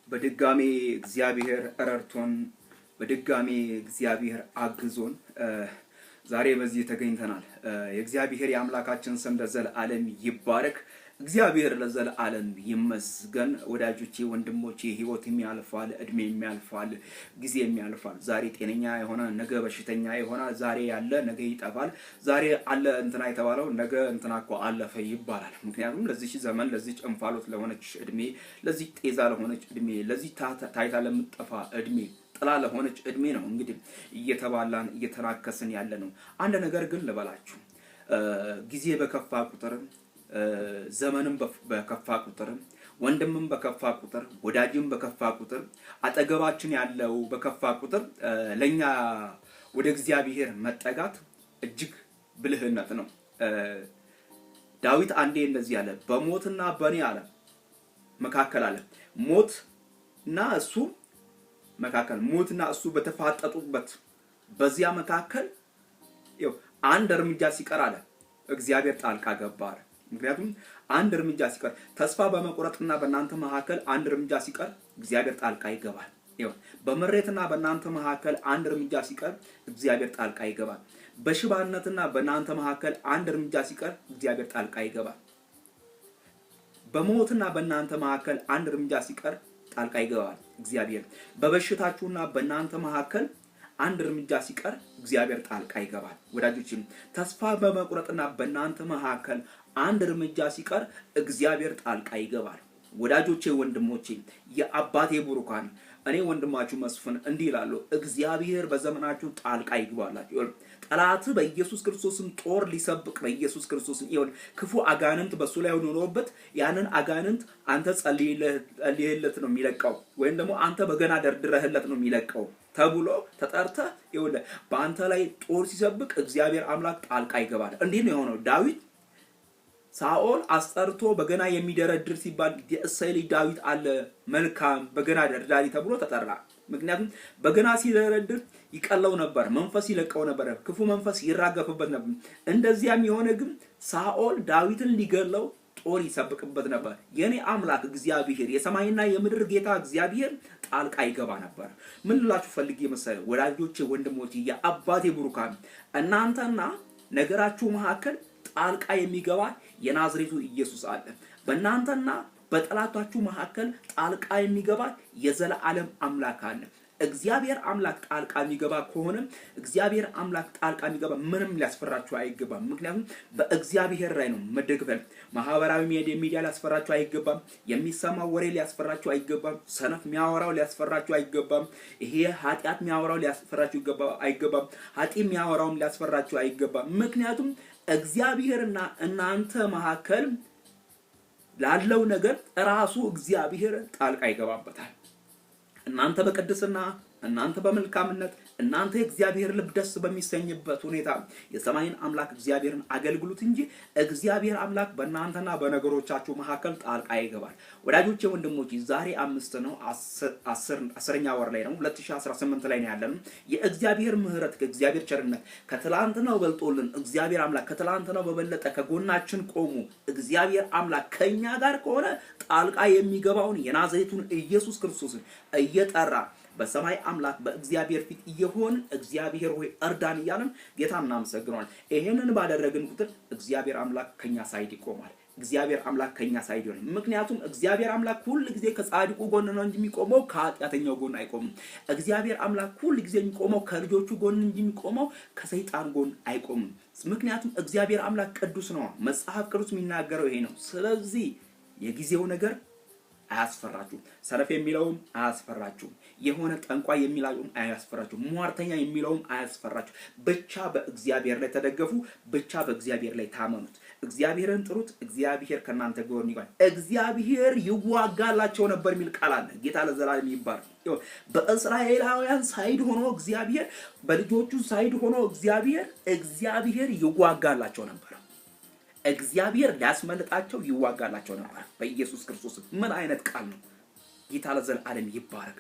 በድጋሜ እግዚአብሔር ረድቶን በድጋሜ እግዚአብሔር አግዞን ዛሬ በዚህ ተገኝተናል። የእግዚአብሔር የአምላካችን ስም ለዘላለም ይባረክ። እግዚአብሔር ለዘላለም ይመስገን። ወዳጆቼ ወንድሞቼ፣ ህይወትም ያልፋል፣ እድሜም ያልፋል፣ ጊዜም ያልፋል። ዛሬ ጤነኛ የሆነ ነገ በሽተኛ የሆነ፣ ዛሬ ያለ ነገ ይጠፋል። ዛሬ አለ እንትና የተባለው ነገ እንትና እኮ አለፈ ይባላል። ምክንያቱም ለዚህ ዘመን ለዚህ እንፋሎት ለሆነች እድሜ፣ ለዚህ ጤዛ ለሆነች እድሜ፣ ለዚህ ታይታ ለምትጠፋ እድሜ ጥላ ለሆነች እድሜ ነው እንግዲህ እየተባላን እየተናከስን ያለ ነው። አንድ ነገር ግን ልበላችሁ፣ ጊዜ በከፋ ቁጥር ዘመንም በከፋ ቁጥር ወንድምም በከፋ ቁጥር ወዳጅም በከፋ ቁጥር አጠገባችን ያለው በከፋ ቁጥር ለኛ ወደ እግዚአብሔር መጠጋት እጅግ ብልህነት ነው። ዳዊት አንዴ እንደዚህ አለ፣ በሞትና በኔ አለ መካከል አለ ሞትና እሱ መካከል ሞትና እሱ በተፋጠጡበት በዚያ መካከል አንድ እርምጃ ሲቀር አለ እግዚአብሔር ጣልቃ ገባ። ምክንያቱም አንድ እርምጃ ሲቀር ተስፋ በመቆረጥና በእናንተ መካከል አንድ እርምጃ ሲቀር እግዚአብሔር ጣልቃ ይገባል። በመሬትና በእናንተ መካከል አንድ እርምጃ ሲቀር እግዚአብሔር ጣልቃ ይገባል። በሽባነትና በእናንተ መካከል አንድ እርምጃ ሲቀር እግዚአብሔር ጣልቃ ይገባል። በሞትና በእናንተ መካከል አንድ እርምጃ ሲቀር ጣልቃ ይገባል እግዚአብሔር። በበሽታችሁና በእናንተ መካከል አንድ እርምጃ ሲቀር እግዚአብሔር ጣልቃ ይገባል። ወዳጆቼ ተስፋ በመቁረጥና በእናንተ መካከል አንድ እርምጃ ሲቀር እግዚአብሔር ጣልቃ ይገባል። ወዳጆቼ ወንድሞቼ፣ የአባቴ ቡሩካን፣ እኔ ወንድማችሁ መስፍን እንዲህ እላለሁ፣ እግዚአብሔር በዘመናችሁ ጣልቃ ይግባላችሁ። ጠላት በኢየሱስ ክርስቶስም ጦር ሊሰብቅ በኢየሱስ ክርስቶስም ይሁን ክፉ አጋንንት በሱ ላይ ሆኖበት ያንን አጋንንት አንተ ጸልይለት ነው የሚለቀው፣ ወይም ደግሞ አንተ በገና ደርድረህለት ነው የሚለቀው ተብሎ ተጠርተ ይሁን በአንተ ላይ ጦር ሲሰብቅ እግዚአብሔር አምላክ ጣልቃ ይገባል። እንዲህ ነው የሆነው። ዳዊት ሳኦል አስጠርቶ በገና የሚደረድር ሲባል የእሴይ ልጅ ዳዊት አለ መልካም በገና ደርዳሪ ተብሎ ተጠራ። ምክንያቱም በገና ሲደረድር ይቀለው ነበር፣ መንፈስ ይለቀው ነበር፣ ክፉ መንፈስ ይራገፍበት ነበር። እንደዚያም የሆነ ግን ሳኦል ዳዊትን ሊገለው ጦር ይሰብቅበት ነበር። የኔ አምላክ እግዚአብሔር የሰማይና የምድር ጌታ እግዚአብሔር ጣልቃ ይገባ ነበር። ምን ልላችሁ ፈልጌ መሰለ ወዳጆቼ ወንድሞቼ፣ የአባቴ ቡሩካን፣ እናንተና ነገራችሁ መካከል ጣልቃ የሚገባ የናዝሬቱ ኢየሱስ አለ። በእናንተና በጠላታችሁ መካከል ጣልቃ የሚገባ የዘላለም አምላክ አለ። እግዚአብሔር አምላክ ጣልቃ የሚገባ ከሆነ እግዚአብሔር አምላክ ጣልቃ የሚገባ ምንም ሊያስፈራችሁ አይገባም። ምክንያቱም በእግዚአብሔር ላይ ነው መደግፈን። ማህበራዊ ሚዲያ ሊያስፈራችሁ አይገባም። የሚሰማው ወሬ ሊያስፈራችሁ አይገባም። ሰነፍ የሚያወራው ሊያስፈራችሁ አይገባም። ይሄ ኃጢአት የሚያወራው ሊያስፈራችሁ አይገባም። ኃጢአት የሚያወራውም ሊያስፈራችሁ አይገባም። ምክንያቱም እግዚአብሔርና እናንተ መካከል ላለው ነገር ራሱ እግዚአብሔር ጣልቃ ይገባበታል። እናንተ በቅድስና እናንተ በመልካምነት እናንተ እግዚአብሔር ልብ ደስ በሚሰኝበት ሁኔታ የሰማይን አምላክ እግዚአብሔርን አገልግሉት እንጂ እግዚአብሔር አምላክ በእናንተና በነገሮቻችሁ መካከል ጣልቃ ይገባል። ወዳጆቼ ወንድሞቼ፣ ዛሬ 5 ነው 10ኛ ወር ላይ ነው 2018 ላይ ነው ያለነው። የእግዚአብሔር ምህረት ከእግዚአብሔር ቸርነት ከትላንትናው በልጦልን እግዚአብሔር አምላክ ከትላንትናው በበለጠ ከጎናችን ቆሙ እግዚአብሔር አምላክ ከኛ ጋር ከሆነ ጣልቃ የሚገባውን የናዝሬቱን ኢየሱስ ክርስቶስን እየጠራ በሰማይ አምላክ በእግዚአብሔር ፊት ይሆን እግዚአብሔር ሆይ እርዳን እያልን ጌታን እናመሰግናለን። ይሄንን ባደረግን ቁጥር እግዚአብሔር አምላክ ከኛ ሳይድ ይቆማል። እግዚአብሔር አምላክ ከኛ ሳይድ ይሆናል። ምክንያቱም እግዚአብሔር አምላክ ሁሉ ጊዜ ከጻድቁ ጎን ነው እንጂ የሚቆመው ከኃጢአተኛው ጎን አይቆምም። እግዚአብሔር አምላክ ሁሉ ጊዜ የሚቆመው ከልጆቹ ጎን እንጂ የሚቆመው ከሰይጣን ጎን አይቆምም። ምክንያቱም እግዚአብሔር አምላክ ቅዱስ ነው። መጽሐፍ ቅዱስ የሚናገረው ይሄ ነው። ስለዚህ የጊዜው ነገር አያስፈራችሁ። ሰነፍ የሚለውም አያስፈራችሁ። የሆነ ጠንቋይ የሚላውም አያስፈራችሁ። ሟርተኛ የሚለውም አያስፈራችሁ። ብቻ በእግዚአብሔር ላይ ተደገፉ። ብቻ በእግዚአብሔር ላይ ታመኑት። እግዚአብሔርን ጥሩት። እግዚአብሔር ከናንተ ጋር ይሆናል። እግዚአብሔር ይዋጋላቸው ነበር የሚል ቃል አለ። ጌታ ለዘላለም ይባረክ። በእስራኤላውያን ሳይድ ሆኖ እግዚአብሔር በልጆቹ ሳይድ ሆኖ እግዚአብሔር ይዋጋላቸው ነበር። እግዚአብሔር ሊያስመልጣቸው ይዋጋላቸው ነበር በኢየሱስ ክርስቶስ። ምን አይነት ቃል ነው! ጌታ ለዘላለም ይባረክ።